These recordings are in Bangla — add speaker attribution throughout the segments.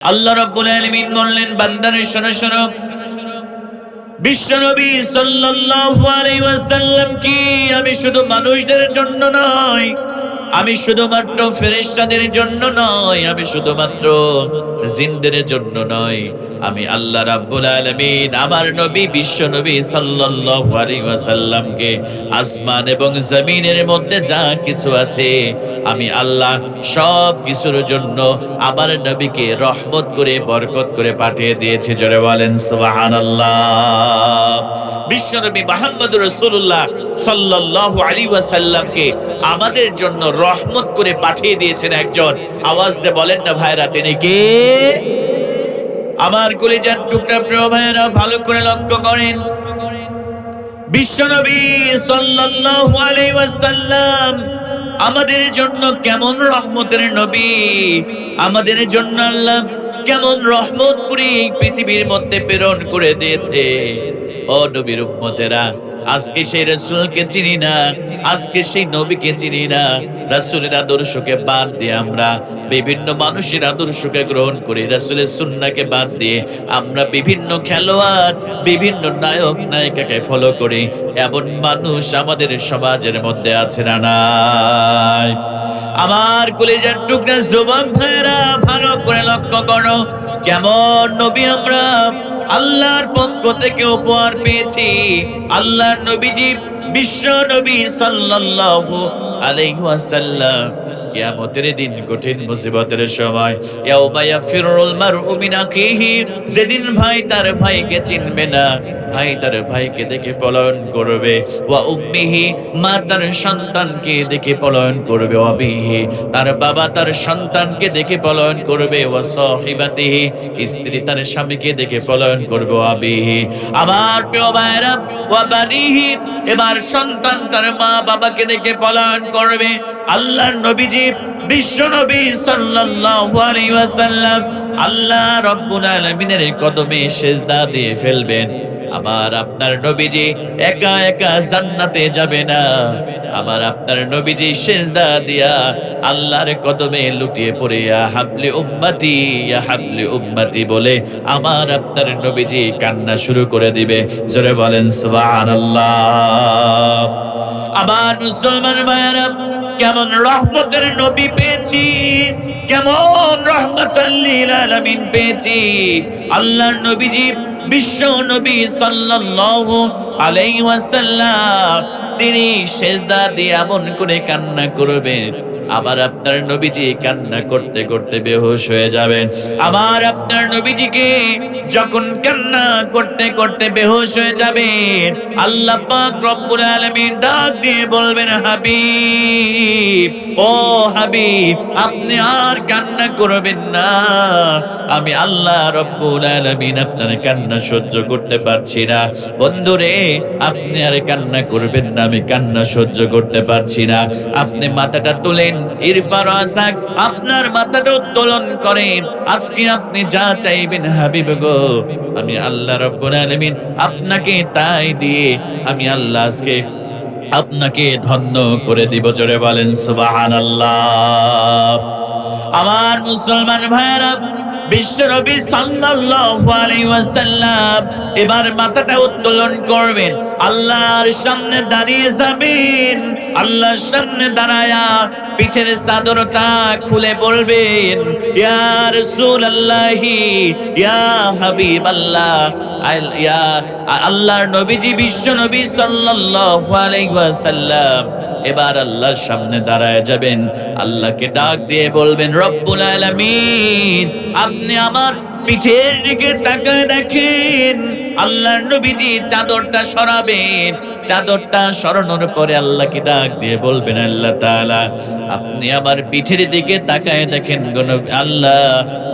Speaker 1: আল্লাহ রাব্বুল আলামিন বললেন, বান্দার শোনো শোনো, বিশ্বনবী সাল্লাল্লাহু আলাইহি ওয়াসাল্লাম কি আমি শুধু মানুষদের জন্য নয়, আমি শুধুমাত্র ফেরেশতাদের জন্য নয়, আমি শুধুমাত্র জিনদের জন্য নয়, আমি আল্লাহ রাব্বুল আলামিন আমার নবী বিশ্বনবী সাল্লাল্লাহু আলাইহি ওয়াসাল্লামকে আসমান এবং জমিনের মধ্যে যা কিছু আছে আমি আল্লাহ সব কিছুর জন্য আমার নবীকে রহমত করে বরকত করে পাঠিয়ে দিয়েছি। জোরে বলেন সুবহানাল্লাহ। বিশ্বনবী মুহাম্মদুর রাসূলুল্লাহ সাল্লাল্লাহু আলাইহি ওয়াসাল্লামকে আমাদের জন্য রহমত করে পাঠিয়ে দিয়েছেন একজন। আওয়াজ দিয়ে বলেন না ভাইরা, তিনি কে? আমার কলিজার টুকরা প্রিয় ভাইরা, ভালো করে লক্ষ্য করেন, বিশ্বনবী সাল্লাল্লাহু আলাইহি ওয়াসাল্লাম আমাদের জন্য কেমন রহমতের নবী, আমাদের জন্য আল্লাহ কেমন রহমত করে পৃথিবীর মধ্যে প্রেরণ করে দিয়েছে। ও নবীর উম্মতেরা, আজকে সেই রাসূলকে চিনি না, আজকে সেই নবীকে চিনি না। রাসূলের আদর্শকে বাদ দিয়ে আমরা বিভিন্ন মানুষের আদর্শকে গ্রহণ করি, রাসূলের সুন্নাহকে বাদ দিয়ে আমরা বিভিন্ন খেলোয়াড়, বিভিন্ন নায়ক নায়িকাকে ফলো করি। এমন মানুষ আমাদের সমাজের মধ্যে আছে না নাই? আমার কলিজার টুকরা যুবক ভাইরা, ভালো করে লক্ষ্য করো, কেমন নবী আমরা আল্লাহর পক্ষ থেকে উপহার পেয়েছি। আল্লাহর নবীজি বিশ্ব নবী সাল্লাল্লাহু আলাইহি ওয়াসাল্লাম কিয়ামতের দিন, কঠিন মুসিবতের সময়, ইয়াউমা ইয়াফিরুল মারউ মিন আখিহি, যেদিন ভাই তার ভাইকে চিনবে না, ভাই তার ভাইকে দেখে পলায়ন করবে, ওয়া উম্মিহি, মা তার সন্তানকে দেখে পলায়ন করবে, ওয়া বিহি, তার বাবা তার সন্তানকে দেখে পলায়ন করবে, ওয়া সাহিবাতিহি, স্ত্রী তার স্বামীকে দেখে পলায়ন করবে, ওয়া বিহি। আমার প্রিয় ভাইরা, ওয়া বানিহি, এবার সন্তান তার মা বাবাকে দেখে পলায়ন করবে। আল্লাহর নবীজি বিশ্ব নবী সাল্লাল্লাহু আলাইহি ওয়াসাল্লাম আল্লাহ রাব্বুল আলামিনের কদমে সিজদা দিয়ে ফেলবেন। আমার আপনার নবীজি একা একা জান্নাতে যাবে না, আমার আপনার নবীজি সিজদা দিয়া আল্লাহর কদমে লুটিয়ে পড়ে ইয়া হাবলি উম্মতি, ইয়া হাবলি উম্মতি বলে আমার আপনার নবীজি কান্না শুরু করে দিবে। জোরে বলেন সুবহানাল্লাহ। আমার মুসলমান ভাইরা, কেমন রহমতের নবী পেয়েছি, কেমন রাহমাতাল লিল আলামিন পেয়েছি। আল্লাহর নবীজি বিশ্ব নবী সাল্লাল্লাহু আলাইহি ওয়াসাল্লাম তিনি সিজদা দিয়ে এমন করে কান্না করবেন, আমার আপনার নবীজি কান্না করতে করতে বেহুশ হয়ে যাবেন। আমার আপনার নবীজিকে যখন কান্না করতে করতে বেহুশ হয়ে যাবেন, আল্লাহ পাক রব্বুল আলামিন ডাক দিয়ে বলবেন, হাবিব, ও হাবিব, আপনি আর কান্না করবেন না, আমি আল্লাহ রব্বুল আলামিন আপনার কান্না সহ্য করতে পারছি না। বন্ধুরে, আপনি আর কান্না করবেন না, আমি কান্না সহ্য করতে পারছি না। আপনি মাথাটা তুলেন, ইরফা রাসাক, আপনার মাথাটা উত্তোলন করেন। আজকে আপনি যা চাইবেন হাবিব গো, আমি আল্লাহ রাব্বুল আলামিন আপনাকে তাই দিয়ে আমি আল্লাহ আজকে আপনাকে ধন্য করে দিব। জোরে বলেন সুবহানাল্লাহ। আমার মুসলমান ভাইরা, বিশ্বনবী সাল্লাল্লাহু আলাইহি ওয়াসাল্লাম এবার মাথাটা উত্তোলন করবেন, আল্লাহর সামনে দাঁড়িয়ে যাবেন। আল্লাহর সামনে দাঁড়ায়া পিঠের চাদরটা খুলে বলবেন, ইয়া রাসূলুল্লাহি, ইয়া হাবিবাল্লাহ, ইয়া আল্লাহর নবীজি বিশ্বনবী সাল্লাল্লাহু আলাইহি ওয়াসাল্লাম এবার আল্লাহর সামনে দাঁড়ায় যাবেন। আল্লাহকে ডাক দিয়ে বলবেন, রব্বুল আলামিন, আপনি আমার পিঠের দিকে তাকায় দেখেন। আল্লাহর নবীজি চাদরটা সরাবেন, চাদরটা সরানোর পরে আল্লাহকে ডাক দিয়ে বলবেন, আল্লাহ তাআলা, আপনি আমার পিঠের দিকে তাকায় দেখেন গো আল্লাহ,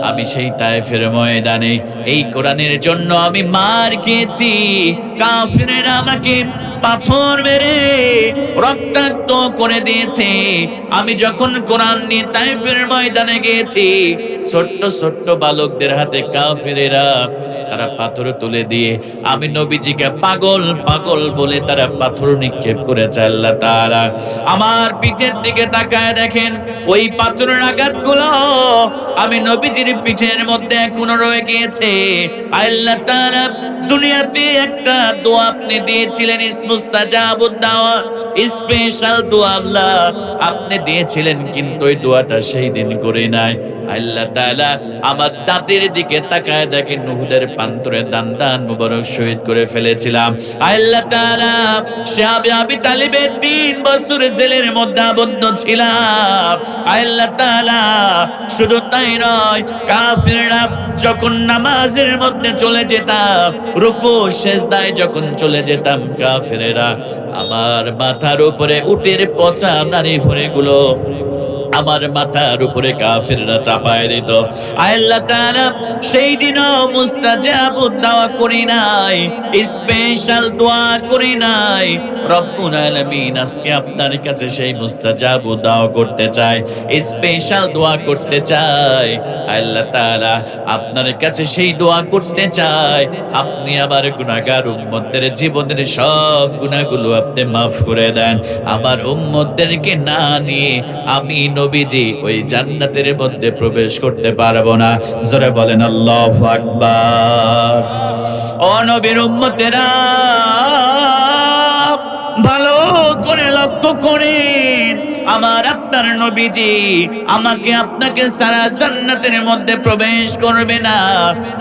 Speaker 1: আমি সেই তায়েফের ময়দানে এই কোরআনের জন্য আমি মার খেয়েছি, কাফিরেরা আমাকে পাথর মেরে রক্তাক্ত করে দিয়েছে। আমি যখন কোরআন নিয়ে তায়েফের ময়দানে গিয়েছি, ছোট্ট ছোট্ট বালকদের হাতে কাফিরেরা তারা পাথর তুলে দিয়ে আমি নবীজিকে পাগল পাগল বলে তারা পাথর নিক্ষেপ করেছে। আল্লাহ তাআলা আমার পিঠের দিকে তাকায় দেখেন ওই পাথরের আঘাতগুলো আমি নবীজির পিঠের মধ্যে এখনো রয়ে গিয়েছে। আল্লাহ তাআলা দুনিয়াতে একটা দোয়া আপনি দিয়েছিলেন, ইসমুস্তাজাবুদ দাওয়া, স্পেশাল দোয়া আল্লাহ আপনি দিয়েছিলেন, কিন্তু ওই দোয়াটা সেই দিন করে নাই। আল্লাহ তাআলা আমার দাঁতের দিকে তাকায় দেখেন উহুদের প্রান্তরে দান মুবারক শহীদ করে ফেলেছিলাম। আল্লাহ তাআলা সাহাবে আবি তালিবের 3 বছর জেলের মধ্যে আবদ্ধ ছিলাম। আল্লাহ তাআলা শুধু তাই নয়, কাফিররা যখন নামাজের মধ্যে চলে যেতাম, রুকু সেজদায় যখন চলে যেতাম, কাফিরেরা আমার মাথার উপরে উটের পচা নারী ভুঁড়িগুলো আমার মাথার উপরে কাফিররা চাপায় দিত। আল্লাহ তাআলা সেই দিনও মুস্তাজাবুদ দাওয়া করি নাই, স্পেশাল দোয়া করি নাই। রব্বুল আলামিন আজকে আপনার কাছে সেই মুস্তাজাবুদ দাওয়া করতে চাই, স্পেশাল দোয়া করতে চাই। আল্লাহ তাআলা আপনার কাছে সেই দোয়া করতে চাই, আপনি আমার গুনাহগার উম্মতদের জীবনের সব গুনাহগুলো আপনি মাফ করে দেন। আমার উম্মতদেরকে না নিয়ে আমি নবীজি ওই জান্নাতের মধ্যে প্রবেশ করতে পারবো না। জোরে বলেন আল্লাহু আকবার। ও নবীর উম্মতেরা ভালো করে লক্ষ্য করেন, আমার আপনার নবীজি আমাকে আপনাকে সারা জান্নাতের মধ্যে প্রবেশ করবে না।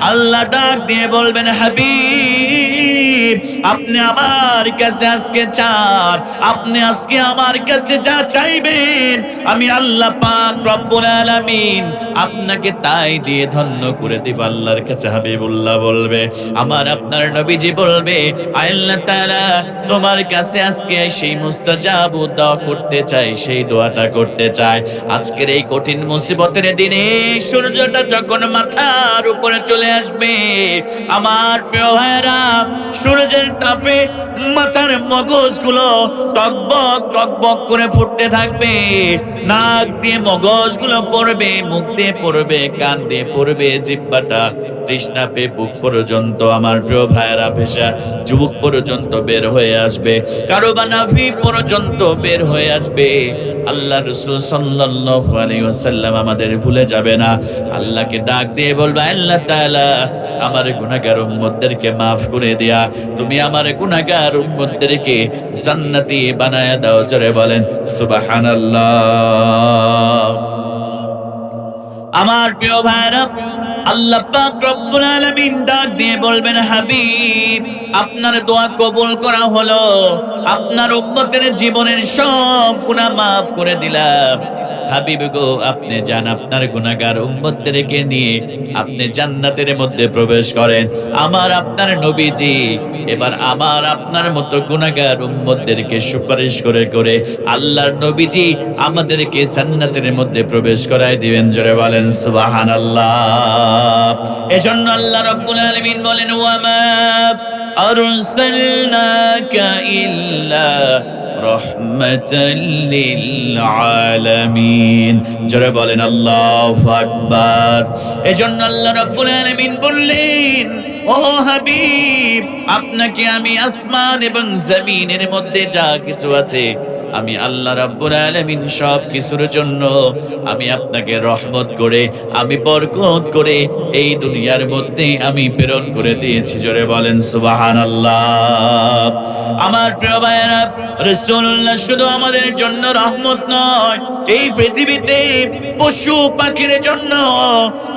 Speaker 1: আল্লাহ ডাক দিয়ে বলবেন, হাবিব আপনি আমার কাছে আজকে চান, আপনি আজকে আমার কাছে যা চাইবেন আমি আল্লাহ পাক রব্বুল আলামিন আপনাকে তাই দিয়ে ধন্য করে দিব। আল্লাহর কাছে হাবিবুল্লাহ বলবে, আমার আপনার নবীজি বলবে, আল্লাহ তাআলা তোমার কাছে আজকে সেই মুস্তাজাবুদ দোয়া করতে চাই, সেই দোয়াটা করতে চাই। আজকের এই কঠিন মুসিবতের দিনে সূর্যটা যখন মাথার উপরে চলে আসবে, আমার প্রিয় ভাইরা সূর্যের তাপে মাথার মগজগুলো টকবক টকবক করে ফুটতে থাকবে, নাক দিয়ে মগজগুলো পড়বে, মুখ দিয়ে পড়বে, কান দিয়ে পড়বে, জিহ্বাটা তৃষ্ণা পেয়ে বুক পর্যন্ত আমার প্রিয় ভাইরা ভেসা যুবক পর্যন্ত বের হয়ে আসবে, কারো বা নাভি পর্যন্ত বের হয়ে আসবে। আল্লাহ রাসূল সাল্লাল্লাহু আলাইহি ওয়াসাল্লাম আমাদের ভুলে যাবে না। আল্লাহকে ডাক দিয়ে বলবে, আল্লাহ তাআলা আমার গুনাহগার উম্মতদেরকে maaf করে দিয়া তুমি আমার গুনাহগার উম্মতদেরকে জান্নাতি বানায়া দাও। জোরে বলেন সুবহানাল্লাহ। আমার প্রিয় ভাইরা আল্লাহ পাক রব্বুল আলামিন ডাক দিয়ে বলবেন, হাবিব আপনার দোয়া কবুল করা হলো, আপনার উম্মতের জীবনের সব গুনাহ maaf করে দিলাম। হাবিব গো আপনি যান, আপনার গুনাহগার উম্মতদেরকে নিয়ে আপনি জান্নাতের মধ্যে প্রবেশ করেন। আমার আপনার নবীজি এবার আমার আপনার মতো গুনাহগার উম্মতদেরকে সুপারিশ করে করে আল্লাহর নবীজি আমাদেরকে জান্নাতের মধ্যে প্রবেশ করায় দিবেন। জোরে বলেন সুবহানাল্লাহ। এজন্য আল্লাহ রাব্বুল আলামিন বলেন, ওয়া মা আরসালনাকা ইল্লা রাহমাতাল লিল আলামিন। জোরে বলেন আল্লাহু আকবার। এজন্য আল্লাহ রাব্বুল আলামিন বললেন, ও হাবিব আপনাকে আমি আসমান এবং জমিনের মধ্যে যা কিছু আছে আমি আল্লাহ রাব্বুল আলামিন সব কিছুর জন্য আমি আপনাকে রহমত করে, আমি বরকত করে এই দুনিয়ার মধ্যে আমি প্রেরণ করে দিয়েছি। জোরে বলেন সুবহানাল্লাহ। আমার প্রিয় ভাইয়েরা রাসূলুল্লাহ শুধু আমাদের জন্য রহমত নয়, এই পৃথিবীতে পশু পাখির জন্য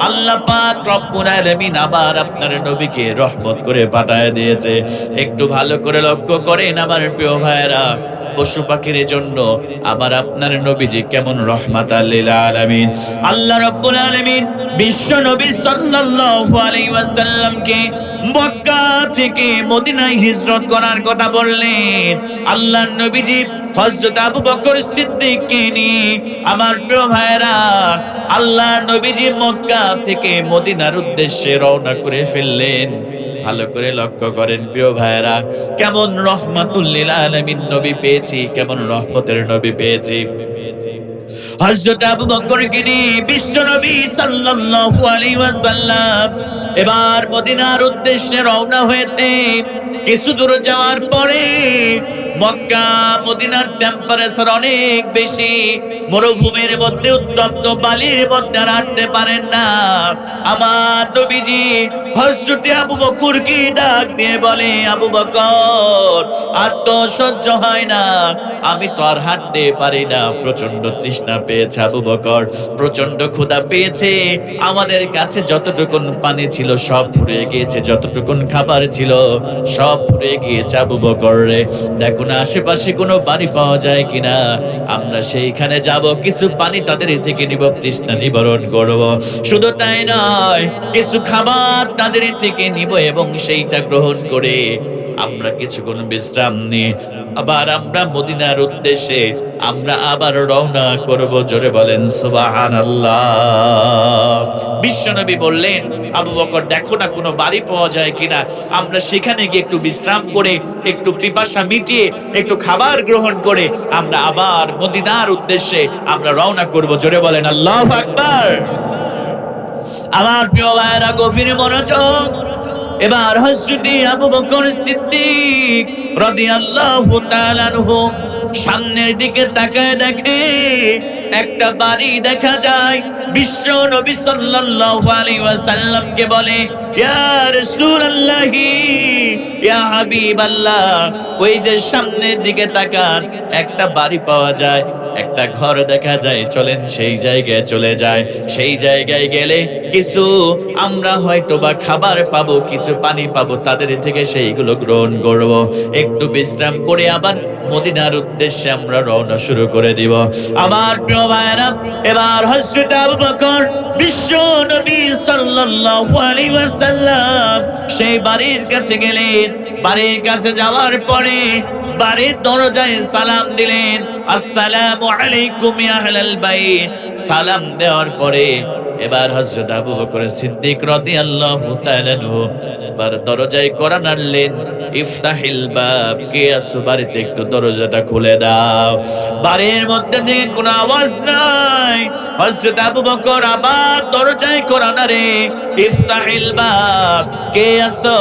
Speaker 1: আল্লাহ পাক রব্বুল আলামিন আবার আপনার নবীকে রহমত করে পাঠায় দিয়েছে। একটু ভালো করে লক্ষ্য করেন আমার প্রিয় ভাইয়েরা, পশু পাখির জন্য আমার আপনার নবীজি কেমন রহমাতাল লিল আলামিন। আল্লাহ রাব্বুল আলামিন বিশ্ব নবী সাল্লাল্লাহু আলাইহি ওয়াসাল্লামকে মক্কা থেকে মদিনায় হিজরত করার কথা বললেন। আল্লাহর নবীজি হযরত আবু বকর সিদ্দিককে নিয়ে আমার প্রিয় ভাইরা আল্লাহর নবীজি মক্কা থেকে মদিনার উদ্দেশ্যে রওনা করে ফেললেন। ভালো করে লক্ষ্য করেন প্রিয় ভাইরা, কেমন রহমাতুল লিল আলামিন নবী পেয়েছি, কেমন রহমতের নবী পেয়েছি। হযরত আবু বকরকে নিয়ে বিশ্বনবী সাল্লাল্লাহু আলাইহি ওয়াসাল্লাম এবার মদিনার উদ্দেশ্যে রওনা হয়েছে। কিছু দূর যাওয়ার পরে মক্কা মদিনার টেম্পারেচার অনেক বেশি, মরুভূমির মধ্যে উত্তপ্ত বালির মধ্যে আর হাঁটতে পারেন না। আমার নবীজি হযরত আবু বকরকে ডাক দিয়ে বলে, আবু বকর, আর তো সহ্য হয় না, আমি তো আর হাঁটতে পারি না, প্রচন্ড তৃষ্ণা পেয়েছে আবু বকর, প্রচন্ড ক্ষুধা পেয়েছে, আমাদের কাছে যতটুকুন পানি ছিল সব ফুরিয়ে গিয়েছে, যতটুকুন খাবার ছিল সব ফুরিয়ে গিয়েছে। আবু বকর রে, দেখো না আশেপাশে কোনো বাড়ি পাওয়া যায় কিনা, আমরা সেইখানে যাব, কিছু পানি তাদের থেকে নিব, তৃষ্ণা নিবারণ করব। শুধু তাই নয়, কিছু খাবার তাদের থেকে নিব এবং সেইটা গ্রহণ করে আমরা কিছুক্ষণ বিশ্রাম নিয়ে আবার আমরা মদিনার উদ্দেশ্যে আমরা আবার রওনা করব। জোরে বলেন সুবহানাল্লাহ। বিশ্বনবী বললেন, আবু বকর দেখো না কোনো বাড়ি পাওয়া যায় কিনা, আমরা সেখানে গিয়ে একটু বিশ্রাম করে, একটু পিপাসা মিটিয়ে, একটু খাবার গ্রহণ করে আমরা আবার মদিনার উদ্দেশ্যে আমরা রওনা করব। জোরে বলেন আল্লাহু আকবার। আমার প্রিয় ভাইরা গভীর মনোযোগ। এবার হযরত আবু বকর সিদ্দিক রাদিয়াল্লাহু তাআলা আনহু সামনের দিকে তাকায় দেখে একটা বাড়ি দেখা যায়। বিশ্ব নবী সাল্লাল্লাহু আলাইহি ওয়াসাল্লামকে বলে, ইয়া রাসূলুল্লাহি, ইয়া হাবিবাল্লাহ, ওই যে সামনের দিকে তাকান, একটা বাড়ি পাওয়া যায়, একটা ঘর দেখা যায়, চলেন সেই জায়গায় চলে যায়। সেই জায়গায় গেলে কিছু আমরা হয়তো বা খাবার পাবো, কিছু পানি পাবো, তাদের থেকে সেইগুলো গ্রহণ করব, একটু বিশ্রাম করে আবার মদিনার উদ্দেশ্যে আমরা রওনা শুরু করে দিব। আমার প্রিয় ভাইরা, এবার হযরত আবু বকর বিশ্ব নবী সাল্লাল্লাহু আলাইহি ওয়াসাল্লাম সেই বাড়ির কাছে গেলেন। বাড়ির কাছে যাওয়ার পরে বাড়ির দরজায় সালাম দিলেন, আসসালামু আলাইকুম ইয়া আহলাল বাইত। সালাম দেওয়ার পরে এবার হযরত আবু বকর সিদ্দিক রাদিয়াল্লাহু তাআলা আনহু এবার দরজায় কড়া নাড়লেন, ইফতাহিল বাব, কে আছো বাড়িতে, একটু দরজাটা খুলে দাও। বাড়ির মধ্যে থেকে কোনো আওয়াজ নাই। হযরত আবু বকর আবার দরজায় কড়া নাড়ে, ইফতাহিল বাব, কে আছো,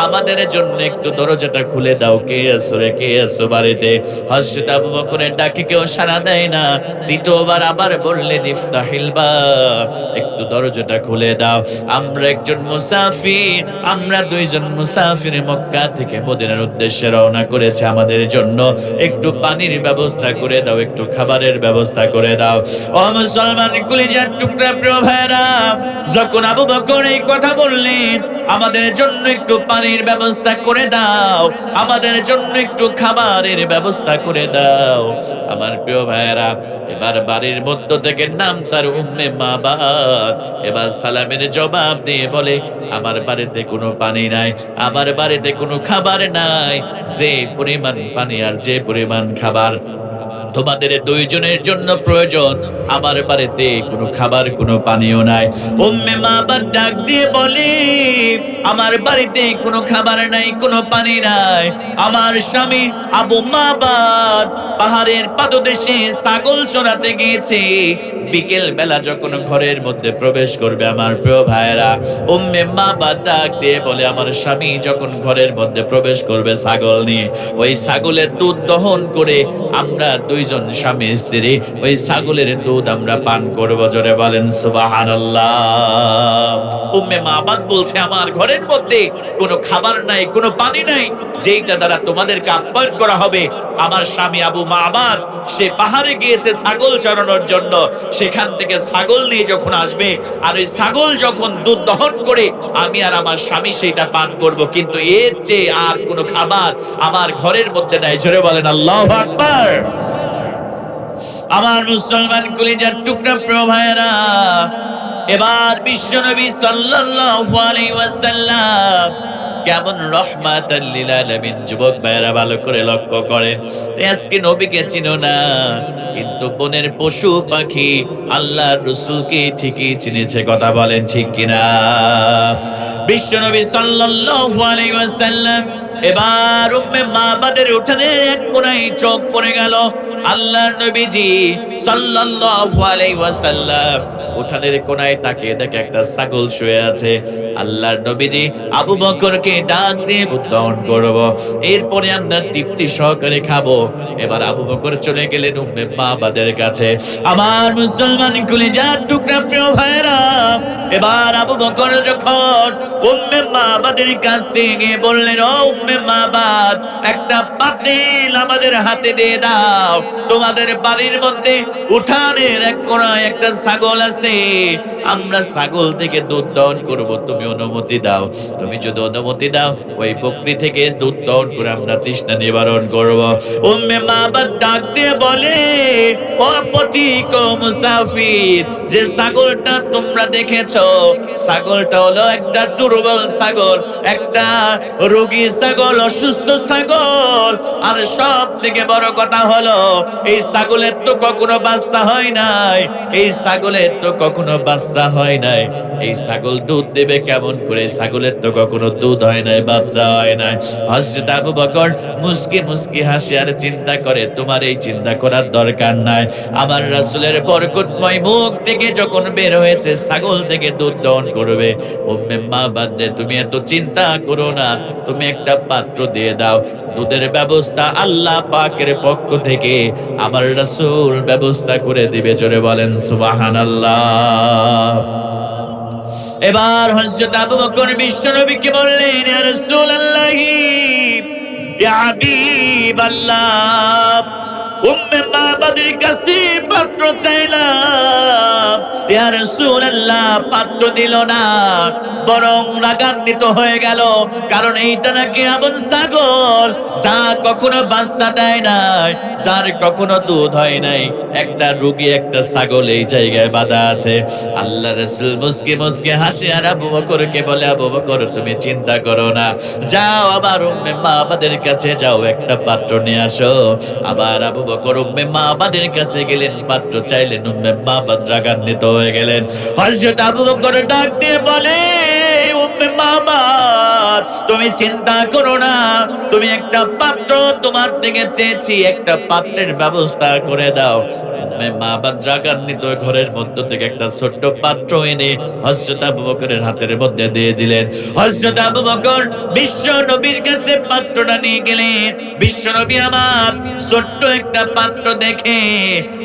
Speaker 1: আমাদের জন্য একটু দরজাটা খুলে দাও, কে আছো রে, কে আছো বাড়িতে। হযরত আবু বকরের ডাকে কেউ সাড়া দেয় না। দ্বিতীয়বার আবার বললেন, ইফতাহিল বাব, একটু দরজাটা খুলে দাও, আমরা একজন মুসাফির, আমরা দুইজন মুসাফির মক্কা থেকে মদিনার উদ্দেশ্যে রওনা করেছে, আমাদের জন্য একটু পানির ব্যবস্থা করে দাও, একটু খাবারের ব্যবস্থা করে দাও। ও মুসলমান কলিজার টুকরা প্রিয় ভাইরা, যখন আবু বকর এই কথা বললেন, আমাদের জন্য একটু পানির ব্যবস্থা করে দাও, আমাদের জন্য একটু খাবারের ব্যবস্থা করে দাও, আমার প্রিয় ভাইরা, এবার বাড়ির মধ্য থেকে নাম তার উম্মে মাবাদ এবার সালামের জবাব দিয়ে বলে, আমার বাড়িতে কোনো পানি নাই, আমার বাড়িতে কোনো খাবার নাই, যে পরিমাণ পানি আর যে পরিমাণ খাবার তোমাদের দুইজনের জন্য প্রয়োজন, আমার বাড়িতে কোনো খাবার কোনো পানিও নাই। উম্মে মাবাদ ডাক দিয়ে বলে, আমার বাড়িতে কোনো খাবার নাই, কোনো পানি নাই, আমার স্বামী আবু মাবাদ পাহাড়ের পাদদেশে ছাগল চড়াতে গিয়েছে, বিকেল বেলা যখন ঘরের মধ্যে প্রবেশ করবে, আমার প্রিয় ভাইরা, উম্মে মাবাদ ডাক দিয়ে বলে, আমার স্বামী যখন ঘরের মধ্যে প্রবেশ করবে ছাগল নিয়ে, ওই ছাগলের দুধ দহন করে আমরা দুইজন স্বামী স্ত্রী ওই ছাগলের দুধ আমরা পান করব। জোরে বলেন সুবহানাল্লাহ। উম্মে মাবাদ বলছে, আমার ঘরের মধ্যে কোনো খাবার নাই, কোনো পানি নাই, যেইটা দ্বারা তোমাদেরকে আপ্যায়ন করা হবে। আমার স্বামী আবু মাবাদ সে পাহাড়ে গিয়েছে ছাগল চড়ানোর জন্য, সেখান থেকে ছাগল নিয়ে যখন আসবে, আর ওই ছাগল যখন দুধ দহন করে আমি আর আমার স্বামী সেইটা পান করব, কিন্তু এর চেয়ে আর কোনো খাবার আমার ঘরের মধ্যে নাই। জোরে বলেন আল্লাহু আকবার। আমার মুসলমান কলিজার টুকরা প্রিয় ভাইরা, এবার বিশ্বনবী সাল্লাল্লাহু আলাইহি ওয়াসাল্লাম কেমন রহমাতাল লিল আলামিন, যুবক ভাইরা ভালো করে লক্ষ্য করেন। আজকে নবীকে চিনো না, কিন্তু বনের পশু পাখি আল্লাহর রাসূলকে ঠিকই চিনেছে, কথা বলেন ঠিক কিনা? বিশ্বনবী সাল্লাল্লাহু আলাইহি ওয়াসাল্লাম এবার উম্মে মাবাদের উঠানের এক কোণায় চোখ পড়ে গেল। আল্লাহর নবীজি সাল্লাল্লাহু আলাইহি ওয়াসাল্লাম উঠানের কোণায় তাকিয়ে দেখে একটা ছাগল শুয়ে আছে। আল্লাহর নবীজি আবু বকরকে ডাক দিয়ে উদ্ধারণ করব, এরপরে আমরা তৃপ্তি সহকারে খাবো। এবার আবু বকর চলে গেলেন উম্মে মাবাদের কাছে। আমার মুসলমান কলিজার টুকরা প্রিয় ভাইরা, এবার আবু বকর যখন উম্মে মাবাদের কাছে গিয়ে বললেন, ও উম্মে মাবাদ, একটা পাতিল আমাদের হাতে দিয়ে দাও। তোমাদের বাড়ির মধ্যে উঠানের এক কোণায় একটা ছাগল আছে, আমরা ছাগল থেকে দুধ দহন করব, তুমি অনুমতি দাও। তুমি যদি অনুমতি দাও, ওই বকরি থেকে দুধ দহন করে আমরা তৃষ্ণা নিবারণ করব। উম্মে মাবাদ ডাক দিয়ে বলে, ও পথিক ও মুসাফির, যে ছাগলটা তোমরা দেখেছো, ছাগলটা হলো একটা দুর্বল ছাগল, একটা রোগী ছাগল, অসুস্থ ছাগল। আর সব থেকে বড় কথা হলো, এই ছাগলের তো কখনো বাচ্চা হয় নাই, এই ছাগলের তো কখনো বাচ্চা হয় নাই। এই ছাগল দুধ দেবে কেমন করে? ছাগলের তো কখনো দুধ হয় নাই, বাচ্চা হয় নাই। হযরত আবু বকর মুস্কি মুস্কি হাসে আর চিন্তা করে, তোমার এই চিন্তা করার দরকার নাই। আমার রাসূলের বরকতময় মুখ থেকে যখন বের হয়েছে ছাগল থেকে দুধ দহন করবে, উম্মে মাবাদ, তুমি এত চিন্তা করো না, তুমি একটা পাত্র দিয়ে দাও। দুধের ব্যবস্থা আল্লাহ পাকের পক্ষ থেকে আমার রাসূল ব্যবস্থা করে দিবে। জোরে বলেন সুবহানাল্লাহ। এবার হযরত আবু বকর বিশ্বনবীকে বললেন, ইয়া রাসূলুল্লাহি, ইয়া হাবিবাল্লাহ, উম্মে মাবাদের কাছে পাত্র চাইলাম, ইয়া রাসূলুল্লাহ পাত্র দিল না, বরং রাগান্বিত হয়ে গেল। কারণ এইটা নাকি এমন ছাগল যা কখনো বাচ্চা দেয় নাই, যার কখনো দুধ হয় নাই। একটা রোগী একটা ছাগল এই জায়গায় বাঁধা আছে। আল্লাহ রাসূল মুস্কি মুস্কি হাসে আর আবু বকরকে বলে, আবু বকর তুমি চিন্তা করো না, যাও আবার উম্মে মাবাদের কাছে যাও, একটা পাত্র নিয়ে আসো। আবার আবু বকর উম্মে মাবাদের কাছে গেলেন, পাত্র চাইলেন। উম্মে মাবাদ রাগান্বিত হয়ে গেলেন। হযরত আবু বকর ডাক দিয়ে বলে, উম্মে মাবাদ, তুমি চিন্তা করো না, তুমি একটা পাত্র তোমার থেকে চেয়েছি, একটা পাত্রের ব্যবস্থা করে দাও। উম্মে মাবাদ রাগান্বিত ঘরের মধ্য থেকে একটা ছোট্ট পাত্র এনে হযরত আবু বকরের হাতের মধ্যে দিয়ে দিলেন। হযরত আবু বকর বিশ্ব নবীর কাছে পাত্রটা নিয়ে গেলেন। বিশ্ব নবী আমার ছোট্ট একটা পাত্র দেখে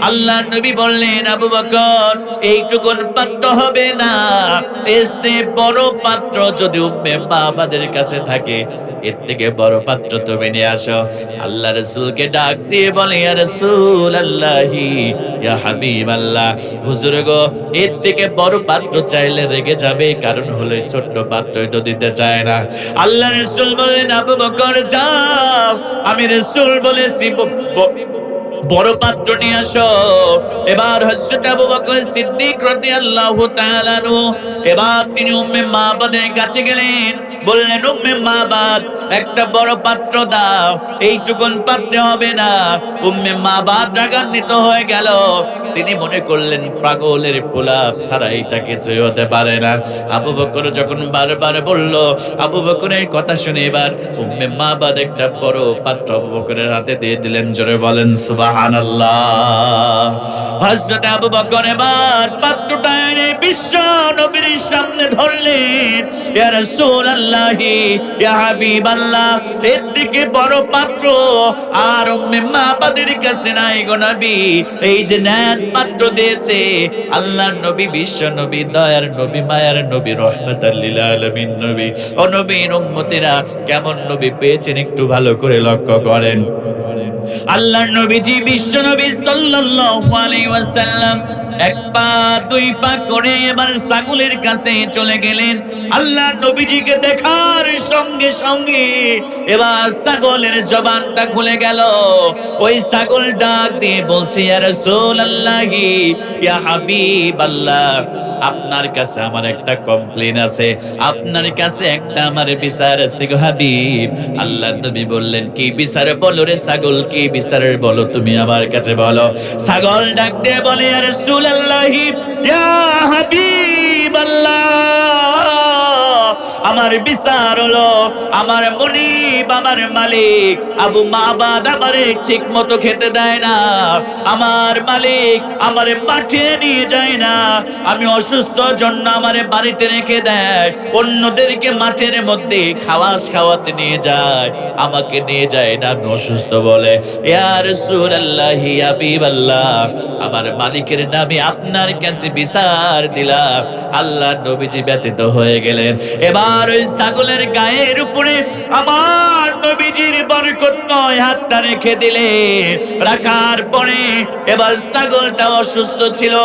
Speaker 1: আল্লাহ নবী বললেন, আবু বকর এইটুকুন পাত্র হবে না, এর চেয়ে বড় পাত্র যদি উম্মে মাবাদের কাছে থাকে, এর থেকে বড় পাত্র তুমি নিয়ে আসো। আল্লাহ রাসূলকে ডাক দিয়ে বলে, ইয়া রাসূলুল্লাহি, ইয়া হাবিবাল্লাহ, হুজুর গো, এর থেকে বড় পাত্র চাইলে রেগে যাবে, কারণ হলো এই ছোট্ট পাত্রই তো দিতে চায় না। আল্লাহ রাসূল বলেন, আবু বকর যাও, আমি রাসূল বলেছি বড় পাত্র নিয়ে আসো। এবার হযরত আবু বকর সিদ্দিক রাদিয়াল্লাহু তাআলা আনহু এবার তিনি উম্মে মাবাদের কাছে গেলেন, বললেন, উম্মে মাবাদ একটা বড় পাত্র দাও, এইটুকুন পাত্রে হবে না। উম্মে মাবাদ রাগান্বিত হয়ে গেল। তিনি মনে করলেন পাগলের পোলাপ ছাড়া এটা কিছুই হতে পারে না। আবু বকর যখন বারবার বলল, আবু বকরের কথা শুনে এবার উম্মে মাবাদ একটা বড় পাত্র আবু বকরের হাতে দিয়ে দিলেন। জোরে বলেন সুবহানাল্লাহ। হযরত আবু বকর এবার পাত্রটা এনে বিশ্ব নবীর সামনে ধরলেন। ইয়া রাসূলুল্লাহি, ইয়া হাবিবাল্লাহ, এর থেকে বড় পাত্র আর উম্মে মাবাদের কাছে নাই গো নবী। এই যে নেন পাত্র দিয়েছে আল্লাহর নবী, বিশ্ব নবী, দয়ার নবী, মায়ার নবী, রহমাতাল লিল আলামিন নবী। ও নবীর উম্মতেরা কেমন নবী পেয়েছেন একটু ভালো করে লক্ষ্য করেন। আল্লাহর নবীজি বিশ্ব নবী সাল্লাল্লাহু আলাইহি ওয়াসাল্লাম এক পা দুই পা করে এবার ছাগলের কাছে চলে গেলেন। আল্লাহর নবীজিকে দেখার সঙ্গে সঙ্গে এবার ছাগলের জবানটা খুলে গেল। ওই ছাগল ডাক দিয়ে বলছে, ইয়া রাসূলুল্লাহি, ইয়া হাবিবাল্লাহ, আপনার কাছে আমার একটা কমপ্লেইন আছে, আপনার কাছে একটা আমার বিচার আছে গো হাবিব। আল্লাহর নবী বললেন, কি বিচার বলো রে ছাগল, কি বিচারের বলো, তুমি আমার কাছে বলো। ছাগল ডাক দিয়ে বলে, ইয়া রাসূলুল্লাহি, ইয়া হাবিবাল্লাহ, আমার বিচার হলো আমার মুনিব, আমার মালিক আবু মাবাদ আমারে ঠিক মতো খেতে দেয় না, আমার মালিক আমারে মাঠে নিয়ে যায় না, আমি অসুস্থ জন্য আমারে বাড়িতে রেখে দেয়, অন্যদেরকে মাঠের মধ্যে খাওয়াতে নিয়ে যায়, আমাকে নিয়ে যায় না, আমি অসুস্থ বলে। ইয়া রাসূলুল্লাহ, ইয়া হাবিবাল্লাহ, আমার মালিকের নামে আপনার কাছে বিচার দিলাম। আল্লাহ নবীজি ব্যতীত হয়ে গেলেন। এবার ওই ছাগলের গায়ের উপরে আমার নবীজির বরকতময় হাতটা রেখে দিলেন। রাখার পরে এবার ছাগলটা অসুস্থ ছিল,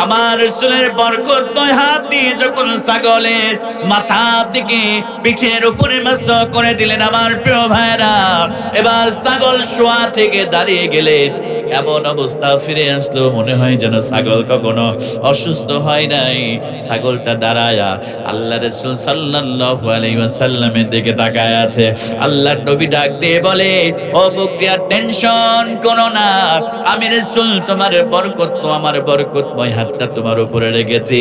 Speaker 1: আমার রাসূলের বরকতময় হাত দিয়ে যখন ছাগলের মাথা থেকে পিঠের উপরে মাসা করে দিলেন আমার প্রিয় ভাইরা, এবার ছাগল শোয়া থেকে দাঁড়িয়ে গেলেন। এমন অবস্থা ফিরে আসলো, মনে হয় যেন ছাগল কখনো অসুস্থ হয় নাই। ছাগলটা দাঁড়ায়া আল্লাহ রাসূল সাল্লাল্লাহু আলাইহি ওয়াসাল্লামের দিকে তাকায় আছে। আল্লাহর নবী ডাক দিয়ে বলে, ও বকরিয়া, টেনশন করো না, আমি রাসূল তোমার বরকত, আমার বরকতময় হাতটা তোমার উপরে রেখেছি,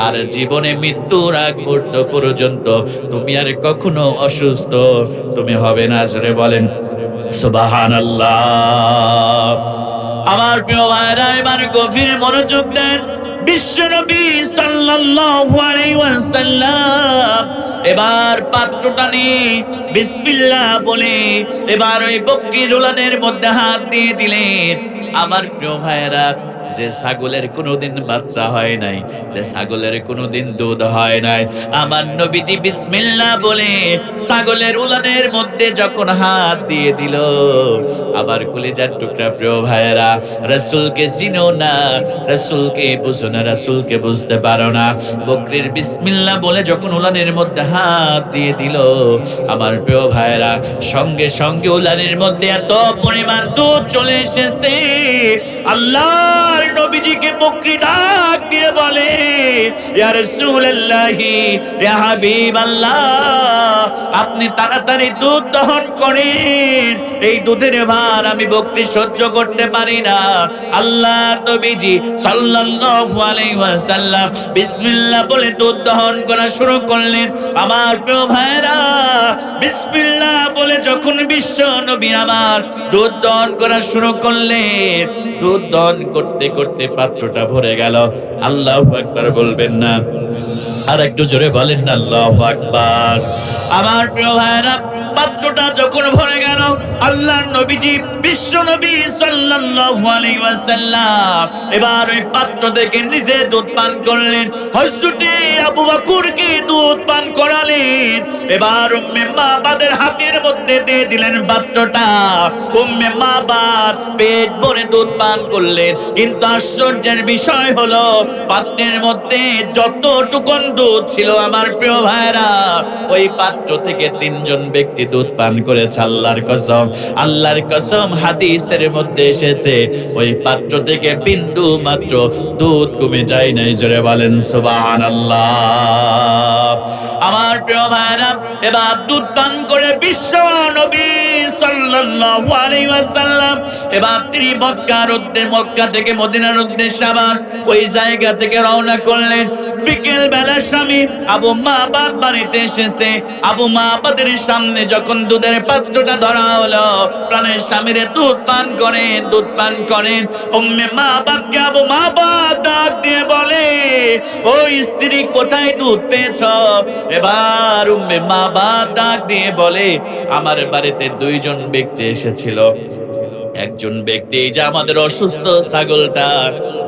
Speaker 1: আর জীবনে মৃত্যুর আগ মুহূর্ত পর্যন্ত তুমি আর কখনো অসুস্থ তুমি হবে না। জোরে বলেন সুবহানাল্লাহ। আমার প্রিয় ভাইরা, এবার গভীর মনোযোগ দেন। বিশ্বনবী সাল্লাল্লাহু আলাইহি ওয়াসাল্লাম এবার পাত্রটা নিয়ে বিসমিল্লাহ বলে এবার ওই বকরির উলানের মধ্যে হাত দিয়ে দিলেন। আমার প্রিয় ভাইরা, যে ছাগলের কোনোদিন বাচ্চা হয় নাই, যে ছাগলের কোনোদিন দুধ হয় নাই, আমার নবীজি বিসমিল্লাহ বলে ছাগলের উলানের মধ্যে যখন হাত দিয়ে দিল, আবার কলিজার টুকরা প্রিয় ভাইয়েরা, রাসূলকে চিনো না, রাসূলকে বুঝো না, রাসূলকে বুঝতে পারো না, বকরির বিসমিল্লাহ বলে যখন উলানের মধ্যে হাত দিয়ে দিল, আমার প্রিয় ভাইয়েরা, সঙ্গে সঙ্গে উলানের মধ্যে এত পরিমাণ দুধ চলে এসেছে। আল্লাহর নবীজিকে বকরি ডাক দিয়ে বলে, ইয়া রাসূলুল্লাহ, ইয়া হাবিবাল্লাহ, আপনি তাড়াতাড়ি দুধ দহন করেন, এই দুধের ভার আমি বকরি সহ্য করতে পারি না। আল্লাহ নবীজি সাল্লাল্লাহু আলাইহি ওয়াসাল্লাম বিসমিল্লাহ বলে দুধ দহন করা শুরু করলেন। আমার প্রিয় ভাইরা, বিসমিল্লাহ বলে যখন বিশ্ব নবী আমার দুধ দহন করা শুরু করলেন, দুধ দহন করতে করতে পাত্রটা ভরে গেল। আল্লাহু আকবার বলবেন না? আর একটু জোরে বলেন না আল্লাহু আকবার। আমার প্রিয় ভাইরা, পাত্রটা যখন ভরে গেল, আল্লাহর নবীজি বিশ্ব নবী সাল্লাল্লাহু আলাইহি ওয়াসাল্লাম এবার ওই পাত্র থেকে নিজে দুধ পান করলেন, হযরত আবু বকরকে দুধ পান করালেন। এবার উম্মে মাবাদের হাতের মধ্যে দিয়ে দিলেন পাত্রটা। উম্মে মাবাদ পেট ভরে দুধ পান করলেন, কিন্তু আশ্চর্যের বিষয় হলো পাত্রের মধ্যে যতটুকু দুধ ছিল, আমার প্রিয় ভাইরা, ওই পাত্র থেকে তিনজন ব্যক্তি দুধ পান করেছে। আল্লাহর কসম, আল্লাহর কসম, হাদিসের মধ্যে এসেছে ওই পাত্র থেকে বিন্দু মাত্র দুধ কমে যায় নাই। জোরে বলেন সুবহানাল্লাহ। আমার প্রিয় ভাইরা, এবার দুধ পান করে বিশ্ব নবী সাল্লাল্লাহু আলাইহি ওয়াসাল্লাম এবার তিনি মক্কা থেকে মদিনার উদ্দেশ্যে আবার ওই জায়গা থেকে রওনা করলেন। বিকেল বেলা স্বামী আবু মাবাদ বাড়িতে এসেছে। আবু মাবাদের সামনে যখন দুধের পাত্রটা ধরা হলো, প্রাণের স্বামীরে দুধ পান করেন, দুধ পান করেন। উম্মে মাবাদকে আবু মাবাদ ডাক দিয়ে বলে, ওই স্ত্রী কোথায় দুধ পেয়েছ? এবার উম্মে মাবাদ ডাক দিয়ে বলে, আমার বাড়িতে দুইজন ব্যক্তি এসেছিল। একজন ব্যক্তি, এই যে আমাদের অসুস্থ ছাগলটা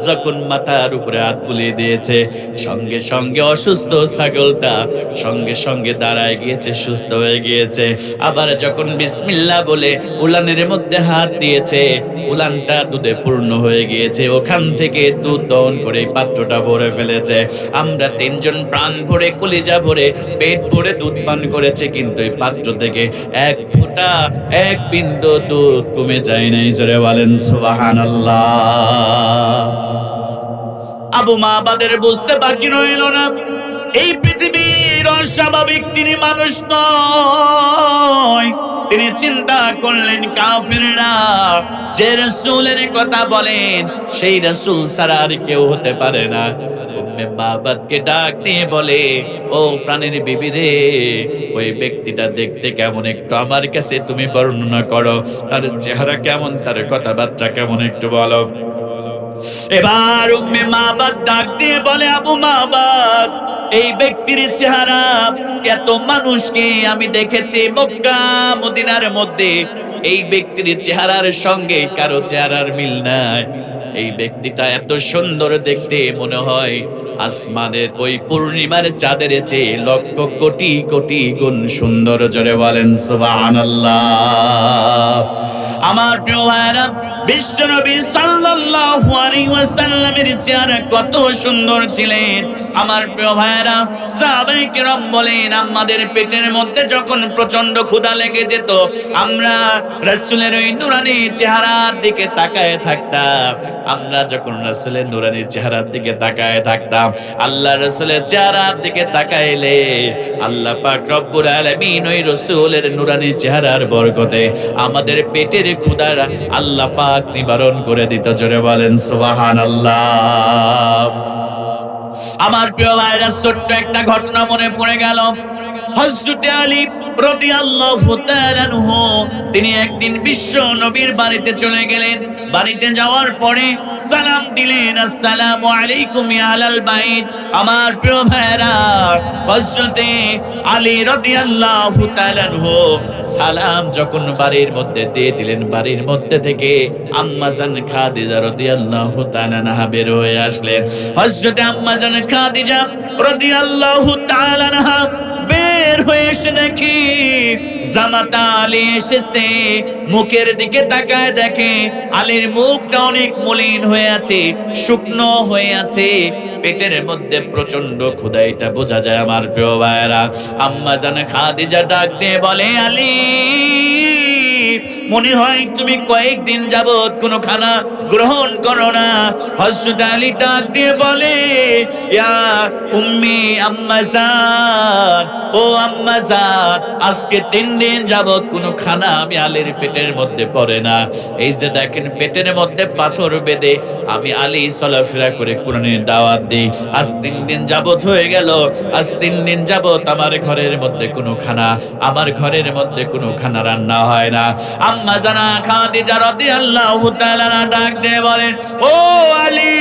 Speaker 1: যখন মাথার উপরে হাত বুলিয়ে দিয়েছে, সঙ্গে সঙ্গে অসুস্থ ছাগলটা সঙ্গে সঙ্গে দাঁড়ায় গিয়েছে, সুস্থ হয়ে গিয়েছে। আবার যখন বিসমিল্লাহ বলে উলানের মধ্যে হাত দিয়েছে, উলানটা দুধে পূর্ণ হয়ে গিয়েছে, ওখান থেকে দুধ দহন করে পাত্রটা ভরে ফেলেছে। আমরা তিনজন প্রাণ ভরে, কলিজা ভরে, পেট ভরে দুধ পান করেছে, কিন্তু এই পাত্র থেকে এক ফোঁটা, এক বিন্দু দুধ কমে যায় নাই। জোরে বলেন সুবহানাল্লাহ। আবু মাবাদের বুঝতে বাকি রইল না, এই পৃথিবীর অস্বাভাবিক তিনি মানুষ নয়। তিনি চিন্তা করলেন, কাফিররা যে রাসূলের কথা বলেন সেই রাসূল ছাড়া আর কেউ হতে পারে না। উম্মে মাবাদকে ডাক দিয়ে বলে, ও প্রাণের বিবি রে, ওই ব্যক্তিটা দেখতে কেমন একটু আমার কাছে তুমি বর্ণনা করো, তার চেহারা কেমন, তার কথাবার্তা কেমন একটু বলো। এবার উম্মে মাবাদ ডাক দিয়ে বলে, আবু মাবাদ, এই ব্যক্তির চেহারা, এত মানুষকে আমি দেখেছি মক্কা মদিনার মধ্যে, এই ব্যক্তির চেহারার সঙ্গে কারো চেহারার মিল নাই। এই ব্যক্তিটা এত সুন্দর দেখতে, মনে হয় আসমানের ওই পূর্ণিমার চাঁদের চেয়ে লক্ষ কোটি কোটি গুণ সুন্দর। জোরে বলেন সুবহানাল্লাহ। আমার প্রিয় ভাইরা, বিশ্বনবী সাল্লাল্লাহু আলাইহি ওয়াসাল্লামের চেহারা কত সুন্দর ছিলেন। আমার প্রিয় ভাইরা, সাহাবায়ে কেরাম বলেন, আমাদের পেটের মধ্যে যখন প্রচন্ড ক্ষুধা লেগে যেত, আমরা রাসূলের ওই নূরানী চেহারার দিকে তাকায় থাকতাম। আমরা যখন রাসূলের নূরানী চেহারার দিকে তাকায় থাকতাম, আল্লাহ রাসূলের চেহারার দিকে তাকাইলে আল্লাহ পাক রব্বুল আলামিন ওই রাসূলের নূরানী চেহারার বরকতে আমাদের পেটের ক্ষুধা আল্লাহ পাক নিবারণ করে দিত। জোরে বলেন সুবহানাল্লাহ। আমার প্রিয় ভাইরা, ছোট্ট একটা ঘটনা মনে পড়ে গেল। হযরত আলী রাদিয়াল্লাহু তাআলা আনহু, তিনি একদিন বিশ্ব নবীর বাড়িতে চলে গেলেন। বাড়িতে যাওয়ার পরে সালাম দিলেন, আসসালামু আলাইকুম ইয়া আহলাল বাইত। আমার প্রিয় ভাইরা, হযরত আলী রাদিয়াল্লাহু তাআলা আনহু সালাম যখন বাড়ির মধ্যে দিয়ে দিলেন, বাড়ির মধ্যে থেকে আম্মা জান খাদিজা রাদিয়াল্লাহু তাআলা আনহা বের হয়ে আসলেন। হযরত আম্মা জান খাদিজা রাদিয়াল্লাহু তাআলা আনহা বের হয়ে এসে দেখি জামাতা আলী এসেছে। মুখের দিকে তাকায় দেখে আলীর মুখটা অনেক মলিন হয়ে আছে, শুকনো হয়ে আছে, পেটের মধ্যে প্রচন্ড ক্ষুধা, এটা বোঝা যায়। আমার প্রিয় ভাইরা, আম্মা জান খাদিজা ডাক দিয়ে বলে, আলী, মনে হয় তুমি কয়েকদিন যাবত কোনো খানা গ্রহণ করো না। হযরত আলী ডাক দিয়ে বলে, ইয়া উম্মি আম্মা জান, ও আম্মা জান, আজকে 3 দিন যাবত কোনো খানা আমি আলীর পেটের মধ্যে পড়ে না। এই যে দেখেন, পেটের মধ্যে পাথর বেঁধে আমি আলী চলাফেরা করে কোরআনের দাওয়াত দিই। আজ 3 দিন যাবত হয়ে গেল, আজ 3 দিন যাবত আমার ঘরের মধ্যে কোনো খানা, আমার ঘরের মধ্যে কোনো খানা রান্না হয় না। আম্মা জানা খাদিজা রাদিয়াল্লাহু তাআলা ডাক দিয়ে বলেন, ও আলী,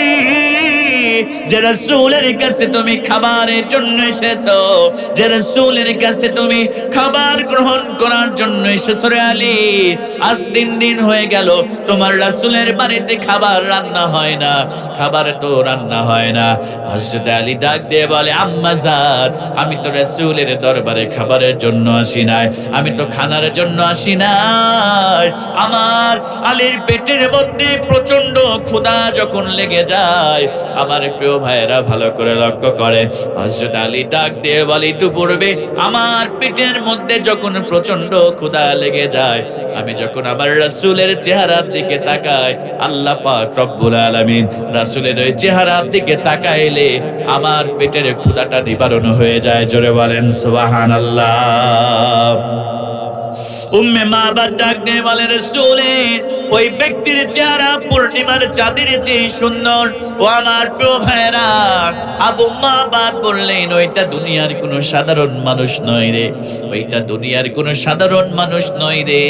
Speaker 1: যে রাসূলের কাছে তুমি খাবারের জন্য এসেছো, যে রাসূলের কাছে তুমি খাবার গ্রহণ করার জন্য এসেছো রে আলী, আজ 3 দিন হয়ে গেল তোমার রাসূলের বাড়িতে খাবার রান্না হয় না, খাবার তো রান্না হয় না। হযরত আলী ডাক দিয়ে বলে, আম্মা জান, আমি তো রাসূলের দরবারে খাবারের জন্য আসি নাই, আমি তো খানার জন্য আসি নাই। আমার আলীর পেটের মধ্যে প্রচন্ড ক্ষুধা যখন লেগে যায়, আমার প্রিয় ভাইরা ভালো করে লক্ষ্য করে, হযরত আলী ডাক দিয়ে বলে, দুপুরে আমার পেটের মধ্যে যখন প্রচন্ড ক্ষুধা লেগে যায়, আমি যখন আমার রাসূলের চেহারার দিকে তাকাই, আল্লাহ পাক রব্বুল আলামিন রাসূলের ওই চেহারার দিকে তাকাইলে আমার পেটের ক্ষুধাটা নিবারণ হয়ে যায়। জোরে বলেন সুবহানাল্লাহ। উম্মে মাবাদ ডাক দিয়ে বলে, রাসূলের ওই ব্যক্তির চেহারা পূর্ণিমার চাঁদের চেয়ে সুন্দর। ও আমার প্রিয় ভাইরা, আবু মাবাদ বললেন, ওইটা দুনিয়ার কোনো সাধারণ মানুষ নয় রে, ওইটা দুনিয়ার কোনো সাধারণ মানুষ নয় রে,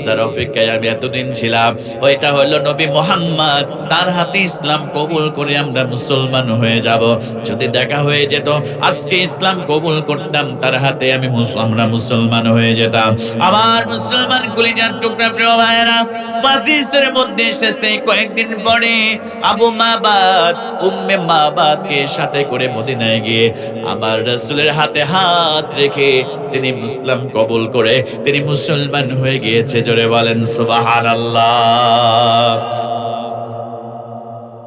Speaker 1: যার অপেক্ষায় আমি এতদিন ছিলাম, ওইটা হলো নবী মুহাম্মদ। তার হাতে ইসলাম কবুল করে আমরা মুসলমান হয়ে যাব। যদি দেখা হয়ে যেত, আজকে ইসলাম কবুল করতাম, তার হাতে আমরা মুসলমান হয়ে যেতাম। আমার মুসলমান কলিজার টুকরা প্রিয় ভাইরা, হাদিসের মধ্যে এসেছে কয়েকদিন পরে আবু মাবাদ উম্মে মাবাদকে সাথে করে মদিনায় গিয়ে আমার রাসূলের হাতে হাত রেখে তিনি মুসলিম কবুল করে তিনি মুসলমান হয়ে গিয়েছে। জোরে বলেন সুবহানাল্লাহ।